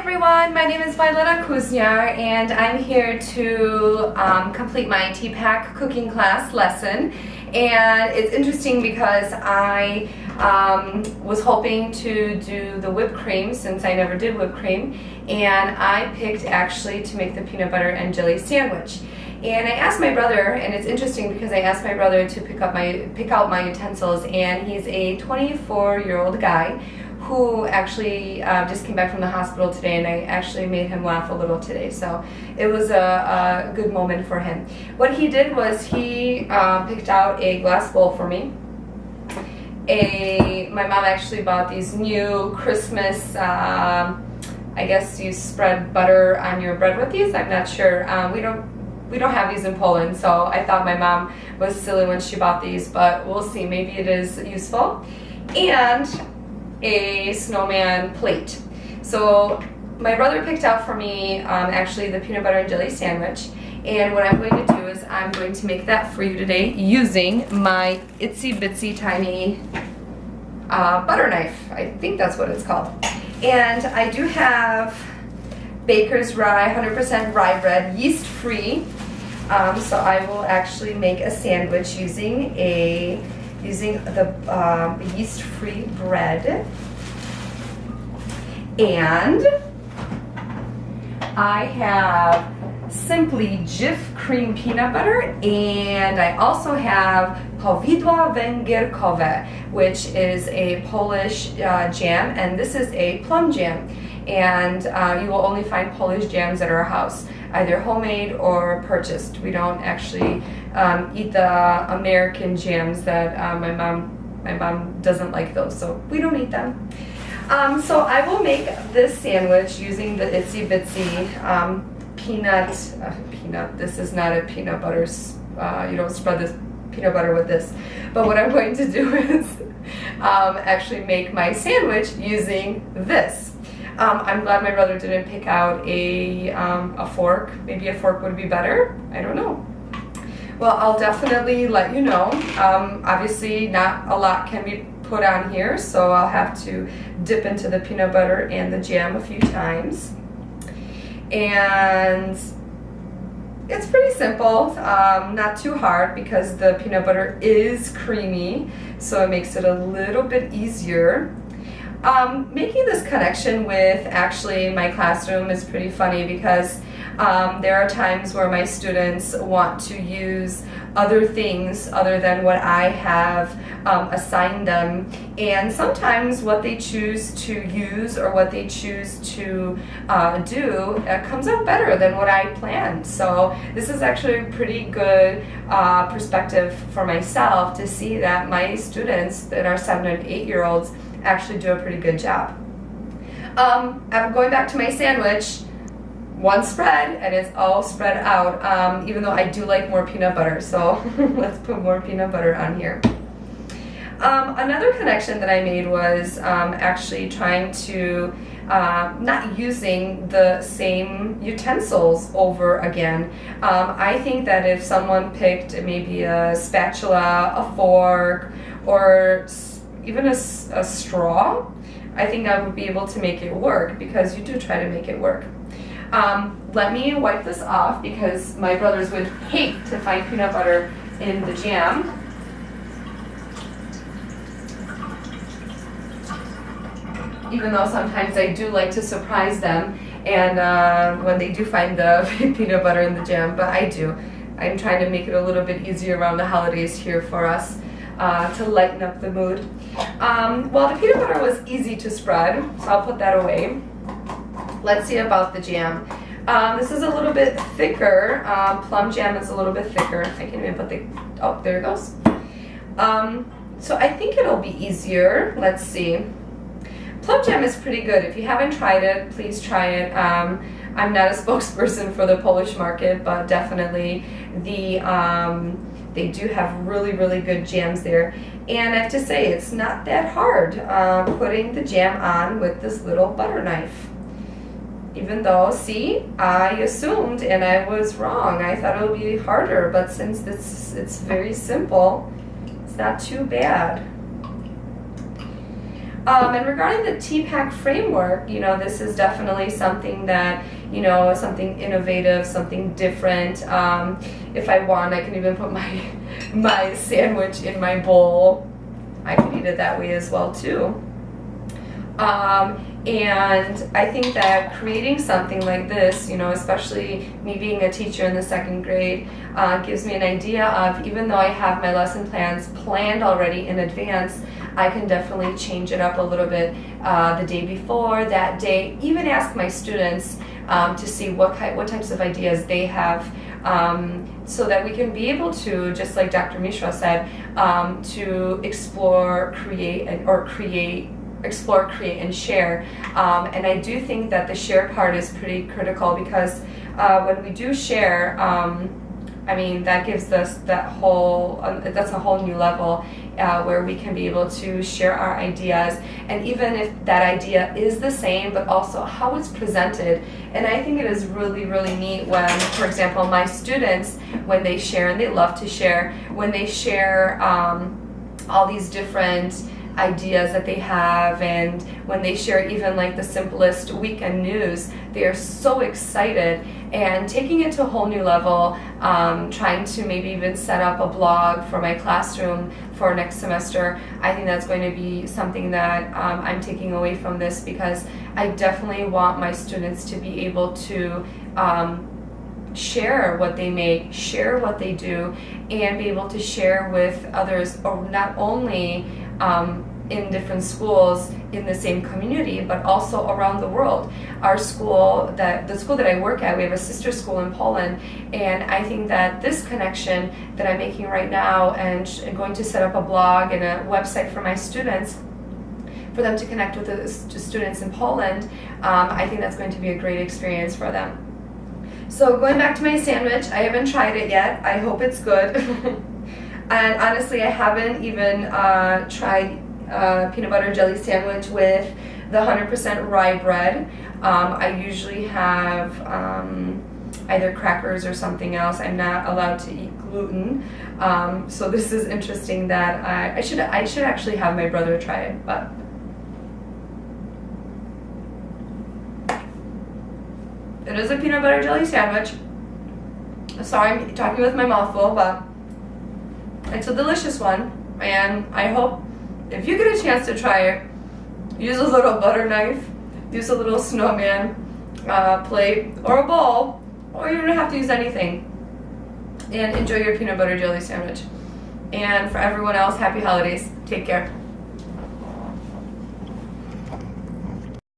everyone, my name is Violeta Kuzniar and I'm here to complete my TPACK cooking class lesson. And it's interesting because I was hoping to do the whipped cream since I never did whipped cream, and I picked actually to make the peanut butter and jelly sandwich. And I asked my brother, and it's interesting because I asked my brother to pick out my utensils, and he's a 24-year-old guy who actually just came back from the hospital today, and I actually made him laugh a little today, so it was a good moment for him. What he did was he picked out a glass bowl for me. My mom actually bought these new Christmas, I guess you spread butter on your bread with these, I'm not sure. We don't have these in Poland, so I thought my mom was silly when she bought these, but we'll see, maybe it is useful. And a snowman plate. So my brother picked out for me actually the peanut butter and jelly sandwich, and what I'm going to do is I'm going to make that for you today using my itsy bitsy tiny butter knife. I think that's what it's called. And I do have Baker's Rye, 100% rye bread, yeast free. So I will actually make a sandwich using the yeast-free bread, and I have Simply Jif cream peanut butter, and I also have powidła węgierkowe, which is a Polish jam, and this is a plum jam. And you will only find Polish jams at our house, either homemade or purchased. We don't actually eat the American jams that my mom doesn't like those, so we don't eat them. So I will make this sandwich using the itsy bitsy peanut. This is not a peanut butter. You don't spread this peanut butter with this. But what I'm going to do is actually make my sandwich using this. I'm glad my brother didn't pick out a fork. Maybe a fork would be better. I don't know. Well, I'll definitely let you know. Obviously, not a lot can be put on here, so I'll have to dip into the peanut butter and the jam a few times. And it's pretty simple, not too hard because the peanut butter is creamy, so it makes it a little bit easier. Making this connection with actually my classroom is pretty funny because there are times where my students want to use other things other than what I have assigned them, and sometimes what they choose to use or what they choose to do comes out better than what I planned. So this is actually a pretty good perspective for myself to see that my students that are 7 and 8-year-olds actually do a pretty good job. I'm going back to my sandwich. One spread, and it's all spread out, even though I do like more peanut butter, so let's put more peanut butter on here. Another connection that I made was actually trying to not using the same utensils over again. I think that if someone picked maybe a spatula, a fork, or even a straw, I think I would be able to make it work, because you do try to make it work. Let me wipe this off because my brothers would hate to find peanut butter in the jam. Even though sometimes I do like to surprise them, and when they do find the peanut butter in the jam, but I do. I'm trying to make it a little bit easier around the holidays here for us to lighten up the mood. Well, the peanut butter was easy to spread, so I'll put that away. Let's see about the jam. This is a little bit thicker. Plum jam is a little bit thicker. I can even put oh, there it goes. So I think it'll be easier. Let's see. Plum jam is pretty good. If you haven't tried it, please try it. I'm not a spokesperson for the Polish market, but definitely they do have really, really good jams there. And I have to say, it's not that hard putting the jam on with this little butter knife. Even though, see, I assumed and I was wrong. I thought it would be harder, but since it's very simple, it's not too bad. And regarding the TPACK framework, this is definitely something that, something innovative, something different. If I want, I can even put my sandwich in my bowl. I could eat it that way as well too. And I think that creating something like this, especially me being a teacher in the 2nd grade, gives me an idea of, even though I have my lesson plans planned already in advance, I can definitely change it up a little bit the day before, that day, even ask my students to see what types of ideas they have, so that we can be able to, just like Dr. Mishra said, to explore, create, and share. And I do think that the share part is pretty critical, because when we do share, that gives us that's a whole new level where we can be able to share our ideas, and even if that idea is the same, but also how it's presented. And I think it is really, really neat when, for example, my students, when they share, and they love to share, when they share all these different ideas that they have, and when they share even like the simplest weekend news, they are so excited and taking it to a whole new level, trying to maybe even set up a blog for my classroom for next semester. I think that's going to be something that I'm taking away from this, because I definitely want my students to be able to share what they make, share what they do, and be able to share with others, or not only in different schools in the same community, but also around the world. Our school, the school that I work at, we have a sister school in Poland, and I think that this connection that I'm making right now, and going to set up a blog and a website for my students, for them to connect with the students in Poland, I think that's going to be a great experience for them. So going back to my sandwich, I haven't tried it yet. I hope it's good. And honestly, I haven't even tried peanut butter jelly sandwich with the 100% rye bread. I usually have either crackers or something else. I'm not allowed to eat gluten, so this is interesting that I should actually have my brother try it. But it is a peanut butter jelly sandwich. Sorry, I'm talking with my mouth full, but it's a delicious one, and I hope if you get a chance to try it, use a little butter knife, use a little snowman plate or a bowl, or you don't have to use anything, and enjoy your peanut butter jelly sandwich. And for everyone else, happy holidays. Take care.